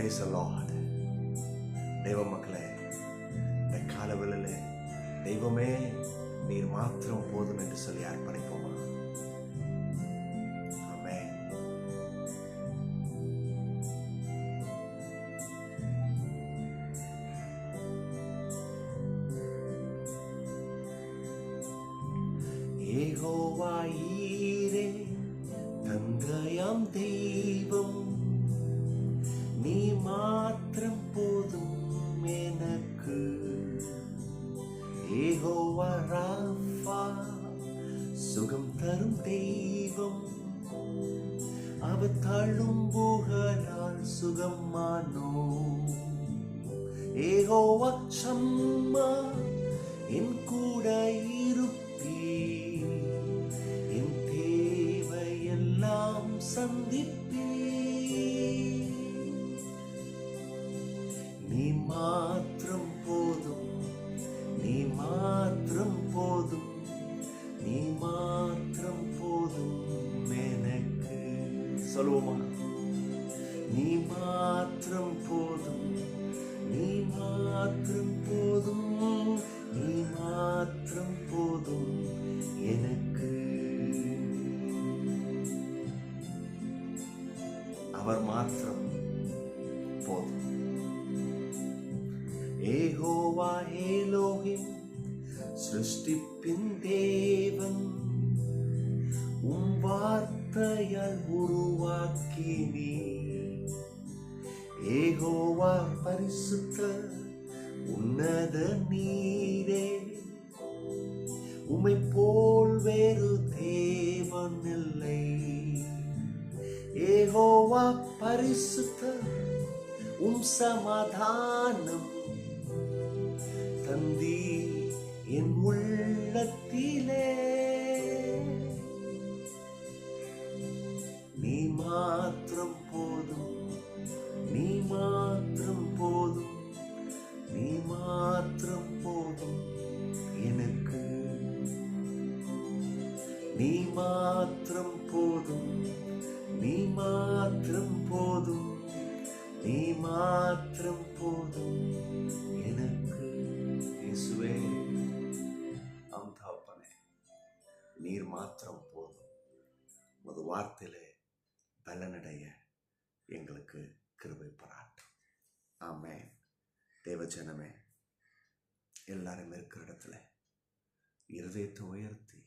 Praise the Lord. தேவ மக்களே, இந்த காலவெளியிலே தெய்வமே நீர் மாத்திரம் போதும் என்று சொல்லி அர்ப்பணிப்போமா? ஆமென். யெகோவா ஈரே தந்தையாம் தெய்வம், நீ மாத்திரம் போதும் எனக்கு. யெகோவா ராஃபா சுகம் தரும் தெய்வம், அவர் தழும்புகளால் சுகமானோ. யெகோவா சம்மா என் கூட இருப்பீர், என் தேவையெல்லாம் சந்திப்பீர். நீ மாத்திரம் போதும், நீ மாத்திரம் போதும், நீ மாத்திரம் போதும் எனக்கு. சொல்லுவோமா? நீ மாத்திரம் போதும், நீ மாத்திரம் போதும், நீ மாத்திரம் போதும் எனக்கு. அவர் மாத்திரம் போதும். யெகோவா எலோஹிம் சிருஷ்டிப்பின் தேவன், உம் வார்த்தையால் உருவாக்கினீ. யெகோவா பரிசுத்த உன்னத நீரே, உம்மை போல் வேறு தேவன் இல்லை. யெகோவா பரிசுத்த உம் சமாதானம் தந்தி என் உள்ளத்திலே. நீ மாத்திரம் போதும், நீ மாத்திரம் போதும், நீ மாத்திரம் போதும் எனக்கு. நீ மாத்திரம் போதும், நீ மாத்திரம் போதும், நீ மாத்திரம் போதும் எனக்கு. இயேசுவே, ஆம் தகப்பனே, நீர் மாத்திரம் போதும். உமது வார்த்தையிலே பலனடைய எங்களுக்கு கிருபை பாராட்டும். ஆமென். தேவஜனமே, எல்லாரும் இருக்கிற இடத்துல இருதயத்தை உயர்த்தி,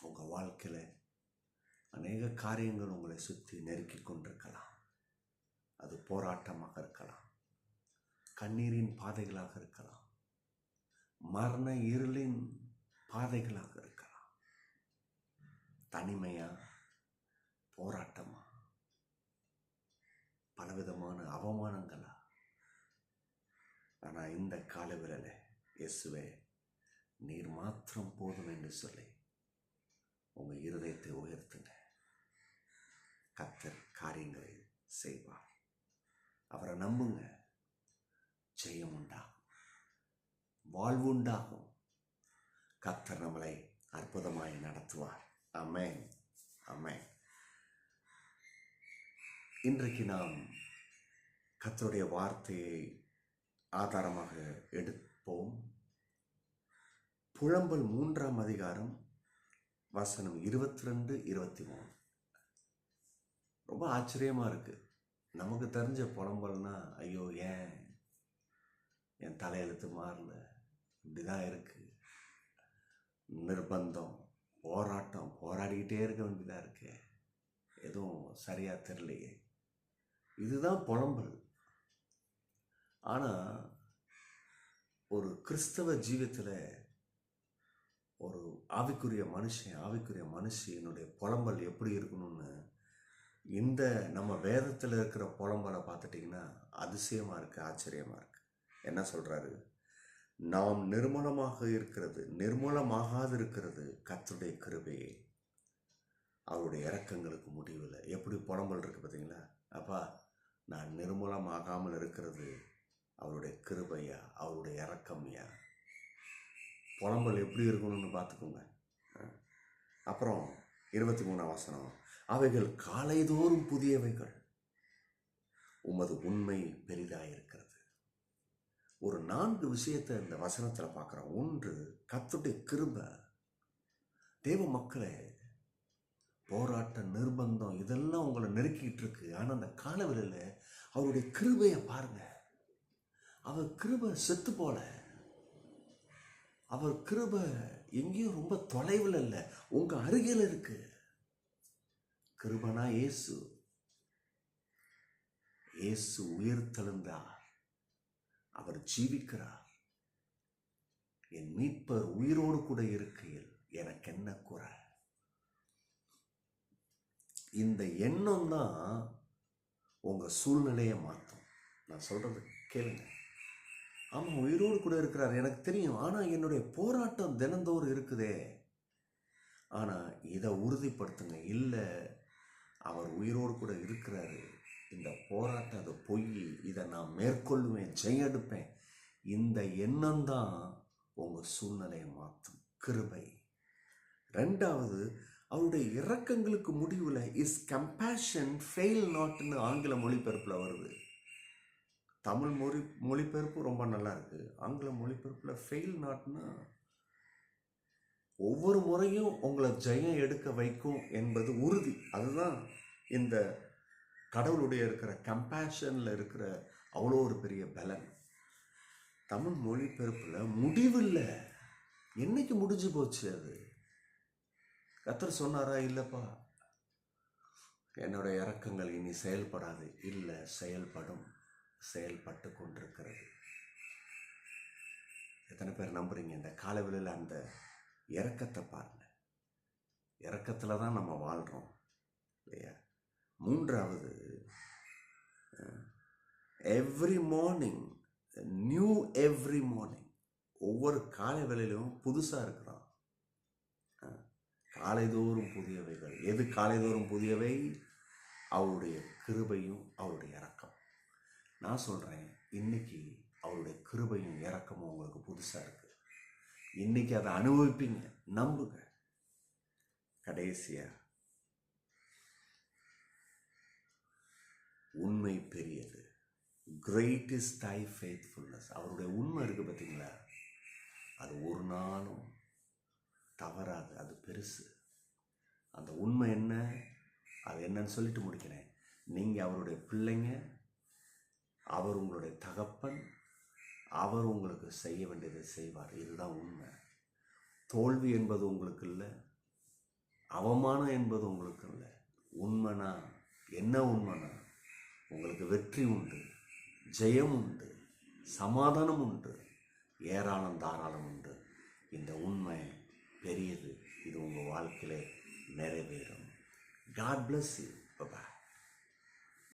உங்க வாழ்க்கையில அநேக காரியங்கள் உங்களை சுற்றி நெருக்கி கொண்டிருக்கலாம். அது போராட்டமாக இருக்கலாம், கண்ணீரின் பாதைகளாக இருக்கலாம், மரண இருளின் பாதைகளாக இருக்கலாம், தனிமையா, போராட்டமா, பலவிதமான அவமானங்களா. ஆனா இந்த காலவெளியில இயேசுவே நீர் மாத்திரம் போதும் என்று சொல்லி உங்க இருதயத்தை உயர்த்துங்க. கர்த்தர் காரியங்களை செய்வார். அவரை நம்புங்க. ஜெயம் உண்டாகும், வாழ்வு உண்டாகும். கர்த்தர் நம்மளை அற்புதமாய் நடத்துவார். ஆமென், ஆமென். இன்றைக்கு நாம் கர்த்தருடைய வார்த்தையை ஆதாரமாக எடுப்போம். புலம்பல் 3ஆம் அதிகாரம் வசனம் 22, 23. ரொம்ப ஆச்சரியமா இருக்கு. நமக்கு தெரிஞ்ச புலம்பல்னா, ஐயோ ஏன் என் தலையெழுத்து மாறல, இப்படிதான் இருக்கு, நிர்பந்தம், போராட்டம், போராடிக்கிட்டே இருக்க வேண்டியதா இருக்கு, எதுவும் சரியா தெரியலையே, இதுதான் புலம்பல். ஆனா ஒரு கிறிஸ்தவ ஜீவியத்துல ஒரு ஆவிக்குரிய மனுஷன், ஆவிக்குரிய மனுஷனுடைய புலம்பல் எப்படி இருக்கணும்னு இந்த நம்ம வேதத்தில் இருக்கிற புலம்பலை பார்த்துட்டிங்கன்னா அதிசயமா இருக்கு, ஆச்சரியமா இருக்கு. என்ன சொல்றாரு? நாம் நிர்மூலமாக இருக்கிறது, நிர்மூலமாகாது இருக்கிறது கர்த்தருடைய கிருபையே, அவருடைய இரக்கங்களுக்கு முடிவில். எப்படி புலம்பல் இருக்கு பார்த்தீங்களா? அப்பா, நான் நிர்மூலமாகாமல் இருக்கிறது அவருடைய கிருபையா, அவருடைய இரக்கம்யா. புலம்பல் எப்படி இருக்கணும்னு பார்த்துக்கோங்க. அப்புறம் 23ஆம் வசனம், அவைகள் காலைதோறும் புதியவைகள். உமது உண்மை பெரிதாயிருக்கிறது. ஒரு 4 விஷயத்தை இந்த வசனத்தில் பார்க்குறோம். ஒன்று, கர்த்தருடைய கிருபை. தேவ மக்களே, போராட்டம், நிர்பந்தம் இதெல்லாம் உங்களை நெருக்கிட்டு இருக்கு. ஆனால் அந்த காலவெளியில் அவருடைய கிருபையை பாருங்க. அவர் கிருபை செத்து போல. அவர் கிருபை எங்கேயும் ரொம்ப தொலைவில் இல்லை, உங்க அருகில் இருக்கு. கிருபனா இயேசு. இயேசு உயிர்த்தெழுந்தார். அவர் ஜீவிக்கிறார். என் மீட்பர் உயிரோடு கூட இருக்கையில் எனக்கு என்ன குறை? இந்த எண்ணம் தான் உங்க சூழ்நிலையை மாற்றும். நான் சொல்றது கேளுங்க. ஆமாம், உயிரோடு கூட இருக்கிறார் எனக்கு தெரியும். ஆனால் என்னுடைய போராட்டம் தினந்தோறும் இருக்குதே. ஆனால் இதை உறுதிப்படுத்துங்க. இல்லை, அவர் உயிரோடு கூட இருக்கிறாரு. இந்த போராட்டம் அது பொய். இதை நான் மேற்கொள்ளுவேன், ஜெயெடுப்பேன். இந்த எண்ணம் தான் உங்கள் சூழ்நிலையை மாற்றும். கிருபை. 2வது, அவருடைய இரக்கங்களுக்கு முடிவில் இஸ் கம்பேஷன் ஃபெயில் நாட்னு ஆங்கில மொழிபெயர்ப்பில் வருது. தமிழ் மொழிபெயர்ப்பு ரொம்ப நல்லா இருக்கு. ஆங்கில மொழிபெயர்ப்பில் ஃபெயில் நாட்னா ஒவ்வொரு முறையும் உங்களை ஜெயம் எடுக்க வைக்கும் என்பது உறுதி. அதுதான் இந்த கடவுளுடைய இருக்கிற கம்பேஷனில் இருக்கிற அவ்வளோ ஒரு பெரிய பலன். தமிழ் மொழிபெயர்ப்பில் முடிவில்லை. என்னைக்கு முடிஞ்சு போச்சு அது? கர்த்தர் சொன்னாரா? இல்லைப்பா, என்னோட இரக்கங்கள் இனி செயல்படாது. இல்லை, செயல்படும், செயல்பட்டு கொண்டிருக்கிறது. எத்தனை பேர் நம்புறீங்க? இந்த காலவெளியில் அந்த இரக்கத்தை பாருங்க. இரக்கத்தில் தான் நம்ம வாழ்கிறோம் இல்லையா? 3வது, every morning new. Every morning, ஒவ்வொரு காலை வேளையிலும் புதுசாக இருக்கிறான். காலைதோறும் புதியவைகள். எது காலைதோறும் புதியவை? அவருடைய கிருபையும் அவருடைய இரக்கம். நான் சொல்கிறேன், இன்னைக்கு அவருடைய கிருபையும் இரக்கமும் உங்களுக்கு புதுசாக இருக்கு. இன்னைக்கு அதை அனுபவிப்பீங்க, நம்புங்க. கடைசியா, உண்மை பெரியது. Great is thy faithfulness. அவருடைய உண்மை இருக்கு பார்த்தீங்களா, அது ஒரு நாளும் தவறாது. அது பெருசு. அந்த உண்மை என்ன? அது என்னன்னு சொல்லிட்டு முடிக்கிறேன். நீங்கள் அவருடைய பிள்ளைங்க. அவர் உங்களுடைய தகப்பன். அவர் உங்களுக்கு செய்ய வேண்டியதை செய்வார். இதுதான் உண்மை. தோல்வி என்பது உங்களுக்கு இல்லை, அவமானம் என்பது உங்களுக்கு இல்லை. உண்மைனா என்ன? உண்மைனா உங்களுக்கு வெற்றி உண்டு, ஜெயம் உண்டு, சமாதானம் உண்டு, ஏராளம் தாராளம் உண்டு. இந்த உண்மை பெரியது. இது உங்கள் வாழ்க்கையிலே நிறைவேறும். God bless you. Bye-bye.